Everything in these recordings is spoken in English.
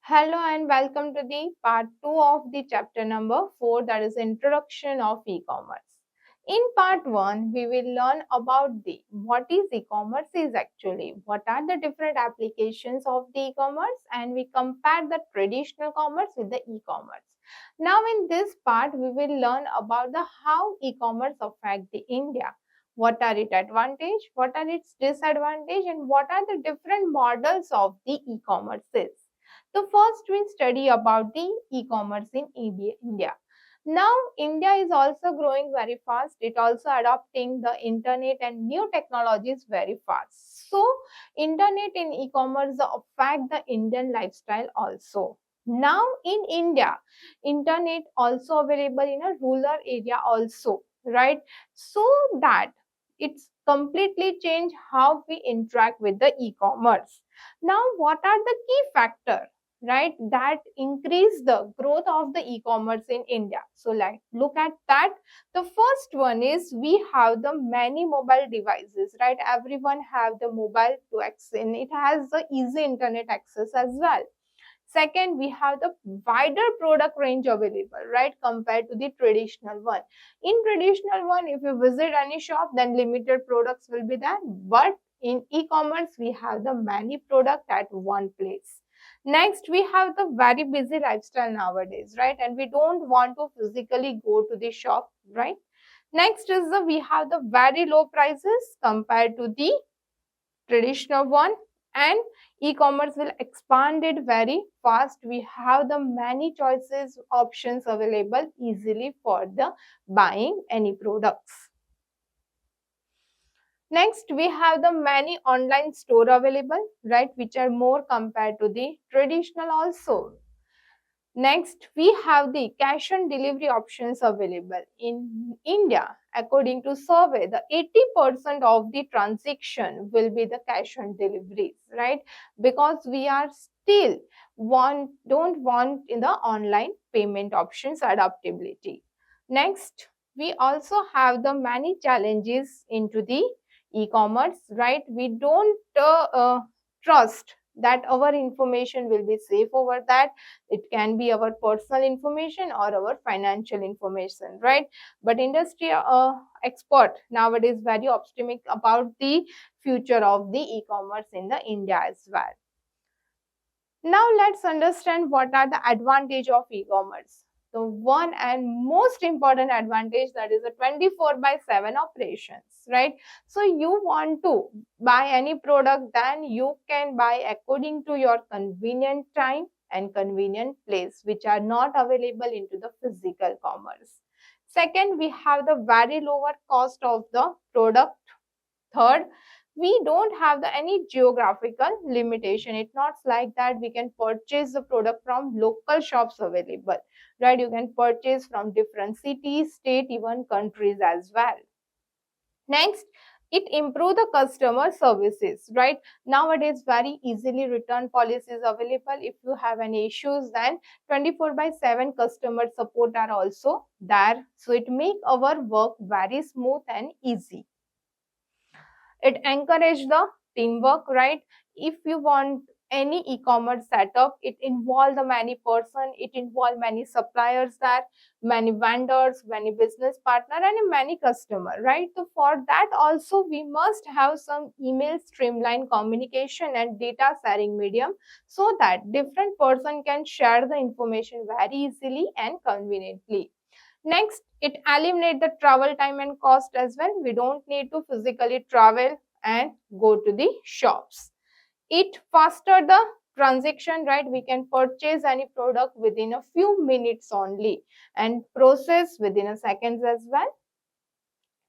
Hello and welcome to the part 2 of the chapter number 4, that is introduction of e-commerce. In part 1 we will learn about the what is e-commerce is actually, what are the different applications of the e-commerce, and we compare the traditional commerce with the e-commerce. Now in this part we will learn about the how e-commerce affect the India. What are its advantage, what are its disadvantage, and what are the different models of the e-commerces. So first we study about the e-commerce in India. Now India is also growing very fast. It also adopting the internet and new technologies very fast. So internet in e-commerce affect the Indian lifestyle also. Now in India, internet also available in a rural area also, right? So that it's completely changed how we interact with the e-commerce. Now what are the key factors, right, that increase the growth of the e-commerce in India? So like look at that. The first one is we have the many mobile devices, right? Everyone have the mobile to access, and it has the easy internet access as well. Second, we have the wider product range available, right, compared to the traditional one. In traditional one, if you visit any shop, then limited products will be there. But in e-commerce, we have the many product at one place. Next, we have the very busy lifestyle nowadays, right? And we don't want to physically go to the shop, right? Next is we have the very low prices compared to the traditional one, and e-commerce will expand it very fast. We have the many choices options available easily for the buying any products. Next, we have the many online store available, right, which are more compared to the traditional also. Next, we have the cash on delivery options available. In India, according to survey, the 80% of the transaction will be the cash on deliveries, right? Because we are still don't want in the online payment options adaptability. Next, we also have the many challenges into the e-commerce, right? We don't trust that our information will be safe over that. It can be our personal information or our financial information, right? But industry expert nowadays very optimistic about the future of the e-commerce in the India as well. Now let's understand what are the advantage of e-commerce. The one and most important advantage, that is a 24 by 7 operations, right? So you want to buy any product, then you can buy according to your convenient time and convenient place, which are not available into the physical commerce. Second, we have the very lower cost of the product. Third, we don't have any geographical limitation. It's not like that we can purchase the product from local shops available, right? You can purchase from different cities, state, even countries as well. Next, it improve the customer services, right? Nowadays very easily return policies available. If you have any issues, then 24 by 7 customer support are also there, so it make our work very smooth and easy. It encourage the teamwork, right? If you want any e-commerce setup, it involve the many person, it involve many suppliers there, many vendors, many business partner, and many customer, right? So for that also we must have some email streamline communication and data sharing medium, so that different person can share the information very easily and conveniently. Next, it eliminates the travel time and cost as well. We don't need to physically travel and go to the shops. It faster the transaction, right? We can purchase any product within a few minutes only and process within a seconds as well.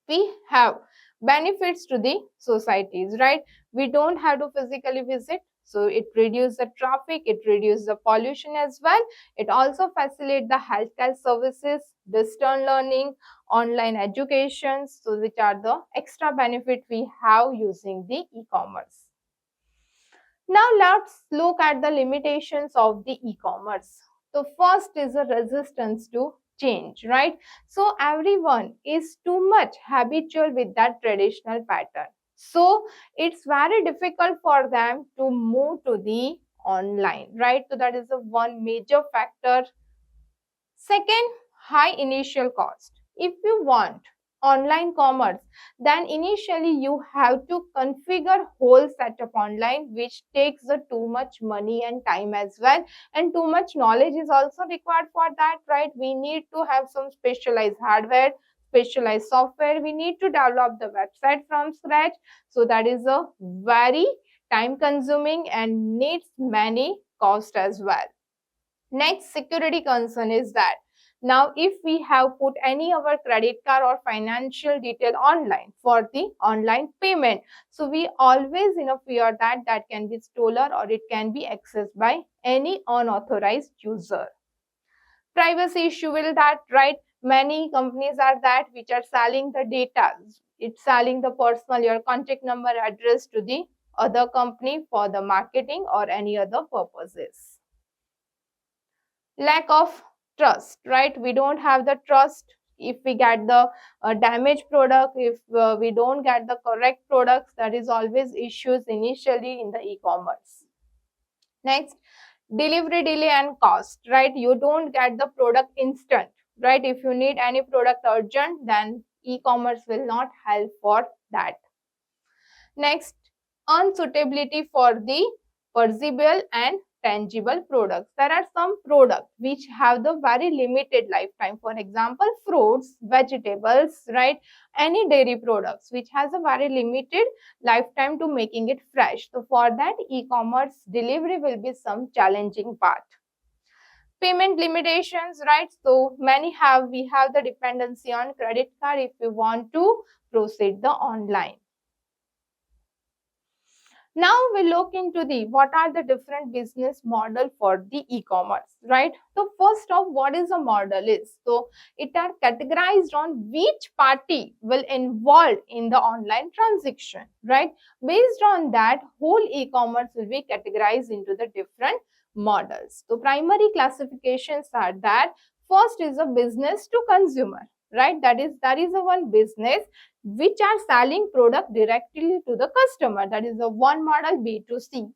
We have benefits to the societies, right? We don't have to physically visit, so it reduces the traffic, it reduces the pollution as well. It also facilitates the healthcare services, distance learning, online education, so which are the extra benefit we have using the e-commerce. Now let's look at the limitations of the e-commerce. So first is a resistance to change, right? So everyone is too much habitual with that traditional pattern. So it's very difficult for them to move to the online, right? So that is the one major factor. Second, high initial cost. If you want online commerce, then initially you have to configure whole setup online, which takes the too much money and time as well, and too much knowledge is also required for that, right? We need to have some specialized hardware, specialized software. We need to develop the website from scratch. So that is a very time consuming and needs many cost as well. Next security concern is that now if we have put any our credit card or financial detail online for the online payment, so we always fear that that can be stolen or it can be accessed by any unauthorized user. Privacy issue will that, right? Many companies are that which are selling the data. It's selling the personal, your contact number, address to the other company for the marketing or any other purposes. Lack of trust, right? We don't have the trust if we get the damaged product, if we don't get the correct products. That is always issues initially in the e-commerce. Next, delivery delay and cost, right? You don't get the product instant, right? If you need any product urgent, then e-commerce will not help for that. Next, unsuitability for the perishable and tangible products. There are some products which have the very limited lifetime. For example, fruits, vegetables, right? Any dairy products which has a very limited lifetime to making it fresh. So for that, e-commerce delivery will be some challenging part. Payment limitations, right? So we have the dependency on credit card if we want to proceed the online. Now we look into the what are the different business model for the e-commerce, right? So first off, what is a model is? So it are categorized on which party will involve in the online transaction, right? Based on that, whole e-commerce will be categorized into the different models. So primary classifications are that first is a business to consumer, right? That is a one business which are selling product directly to the customer. That is the one model, B2C.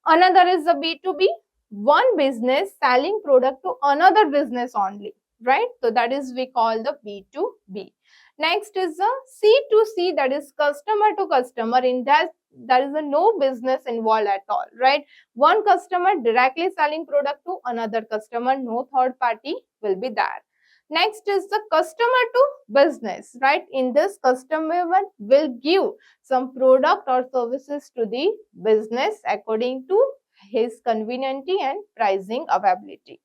Another is the B2B, one business selling product to another business only, right? So that is we call the B2B. Next is the C2C, that is customer to customer. In that there is a no business involved at all, right? One customer directly selling product to another customer, no third party will be there. Next is the customer to business, right? In this, customer will give some product or services to the business according to his convenience and pricing availability.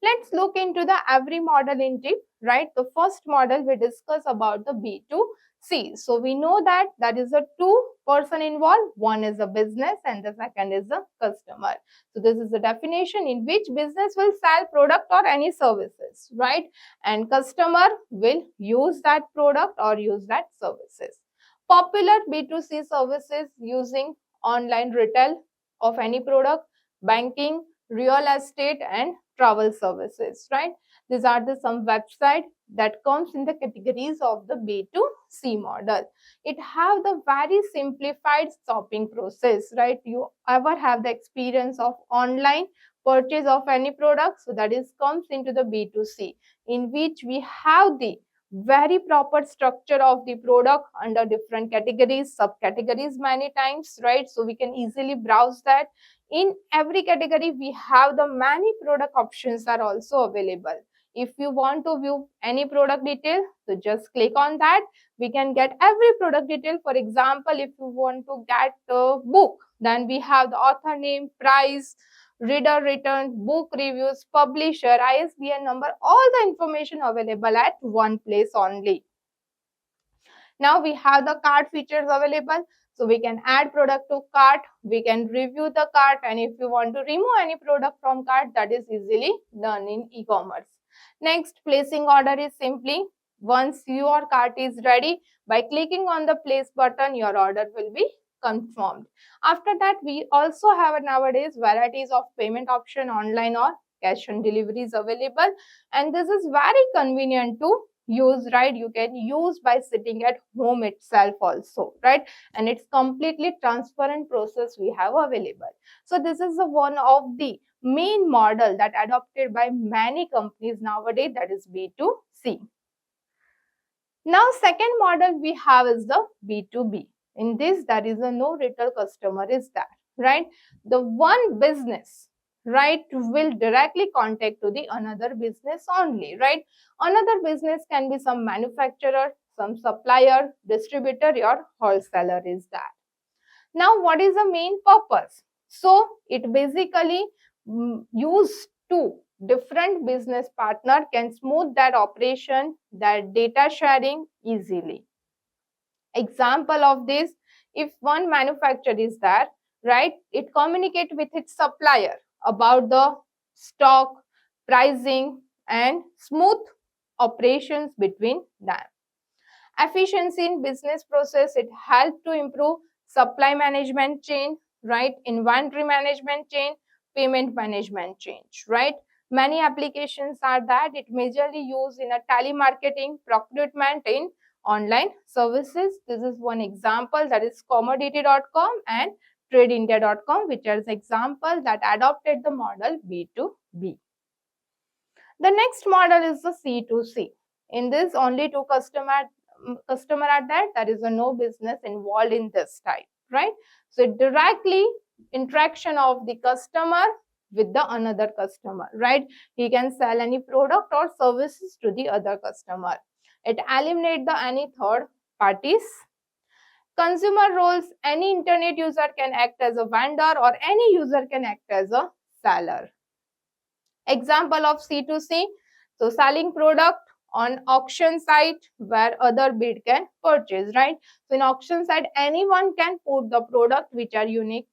Let's look into the every model in deep, right? The first model we discuss about the B2C. So we know that that is a two person involved. One is a business and the second is a customer. So this is the definition in which business will sell product or any services, right? And customer will use that product or use that services. Popular B2C services using online retail of any product, banking, real estate and travel services, right? These are the some website that comes in the categories of the B2C model. It have the very simplified shopping process, right? You ever have the experience of online purchase of any product? So that is comes into the B2C, in which we have the very proper structure of the product under different categories, subcategories many times, right? So we can easily browse that. In every category, we have the many product options are also available. If you want to view any product detail, so just click on that. We can get every product detail. For example, if you want to get a book, then we have the author name, price, reader return, book reviews, publisher, ISBN number, all the information available at one place only. Now we have the cart features available. So we can add product to cart, we can review the cart, and if you want to remove any product from cart, that is easily done in e-commerce. Next, placing order is simply once your cart is ready, by clicking on the place button, your order will be confirmed. After that, we also have nowadays varieties of payment option online or cash on delivery is available, and this is very convenient to use, right? You can use by sitting at home itself also, right? And it's completely transparent process we have available. So this is the one of the main model that adopted by many companies nowadays, that is B2C. Now second model we have is the B2B. In this, there is a no retail customer is there, right? The one business, right, will directly contact to the another business only, right? Another business can be some manufacturer, some supplier, distributor, or wholesaler is that. Now what is the main purpose? So it basically used to different business partner can smooth that operation, that data sharing easily. Example of this, if one manufacturer is there, right, it communicate with its supplier about the stock, pricing, and smooth operations between them. Efficiency in business process, it helps to improve supply management chain, right, inventory management chain, payment management chain, right. Many applications are that it majorly used in a telemarketing, procurement, in online services. This is one example, that is commodity.com and tradeindia.com, which is example that adopted the model B2B. The next model is the C2C. In this, only two customer are there is no business involved in this type, right? So directly interaction of the customer with the another customer, right? He can sell any product or services to the other customer. It eliminates the any third parties. Consumer roles, any internet user can act as a vendor or any user can act as a seller. Example of C2C, so selling product on auction site where other bid can purchase, right? So in auction site, anyone can put the product which are unique.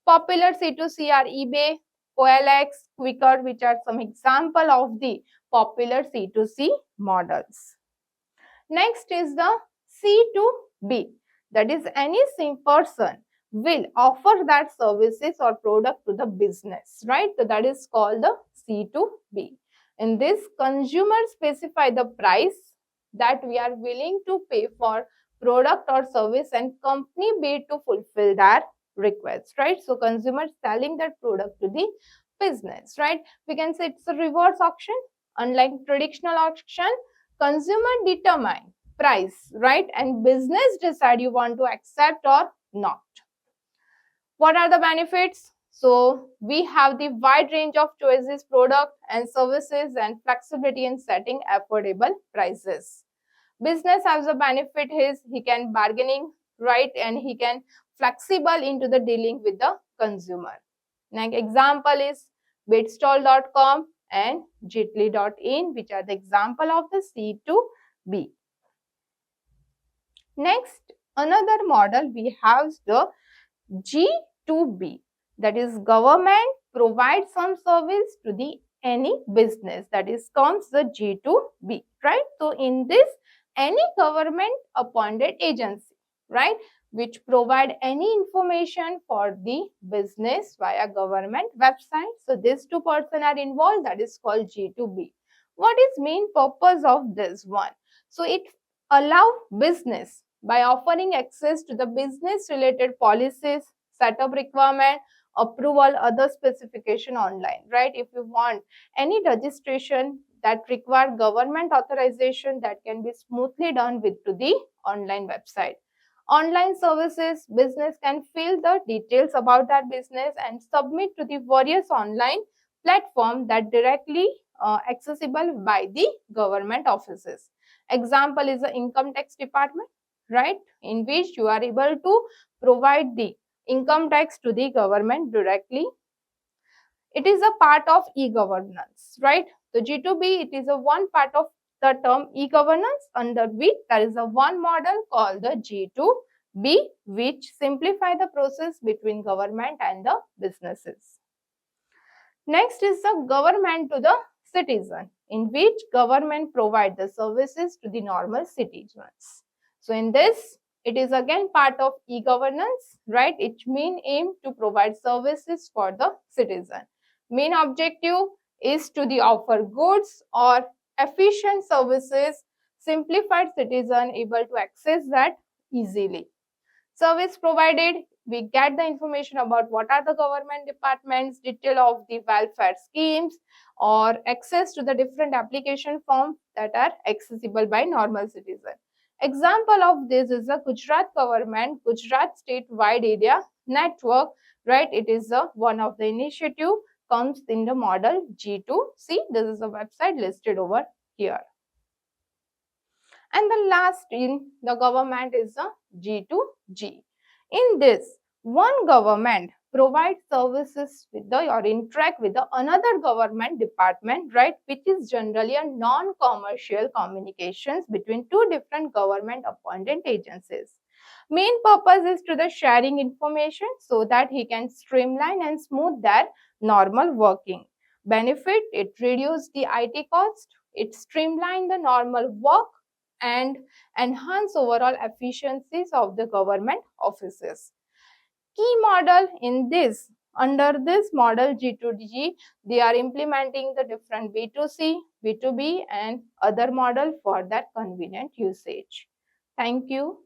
Popular C2C are eBay, OLX, Quicker, which are some example of the popular C2C models. Next is the C2B, that is any same person will offer that services or product to the business, right? So that is called the C2B. In this, consumers specify the price that we are willing to pay for product or service and company bid to fulfill that request, right? So consumers selling that product to the business, right? We can say it's a reverse auction. Unlike traditional auction, consumer determine price, right? And business decide you want to accept or not. What are the benefits? So we have the wide range of choices, product and services, and flexibility in setting affordable prices. Business has a benefit is he can bargaining, right, and he can flexible into the dealing with the consumer. Like example is bidstall.com and jitly.in, which are the example of the C2B. Next, another model we have the G2B, that is government provides some service to the any business, that is comes the G2B, right? So in this, any government appointed agency, right, which provide any information for the business via government website. So these two persons are involved, that is called G2B. What is main purpose of this one? So it allow business by offering access to the business related policies, setup requirement, approval, other specification online, right? If you want any registration that require government authorization, that can be smoothly done with to the online website. Online services, business can fill the details about that business and submit to the various online platform that directly accessible by the government offices. Example is the income tax department, right, in which you are able to provide the income tax to the government directly. It is a part of e-governance, right? So G2B, it is a one part of the term e-governance, under which there is a one model called the G2B, which simplify the process between government and the businesses. Next is the government to the citizen, in which government provide the services to the normal citizens. So in this, it is again part of e-governance, right? Its main aim to provide services for the citizen. Main objective is to the offer goods or efficient services, simplified citizen able to access that easily. Service provided, we get the information about what are the government departments, detail of the welfare schemes, or access to the different application forms that are accessible by normal citizen. Example of this is the Gujarat government, Gujarat statewide area network, right? It is one of the initiative comes in the model G2. See, this is a website listed over here. And the last in the government is the G2G. In this, one government provides services with the or interact with the another government department, right, which is generally a non-commercial communications between two different government appointed agencies. Main purpose is to the sharing information so that he can streamline and smooth their normal working. Benefit, it reduce the IT cost, it streamline the normal work and enhance overall efficiencies of the government offices. Key model in this, under this model G2G, they are implementing the different B2C, B2B and other model for that convenient usage. Thank you.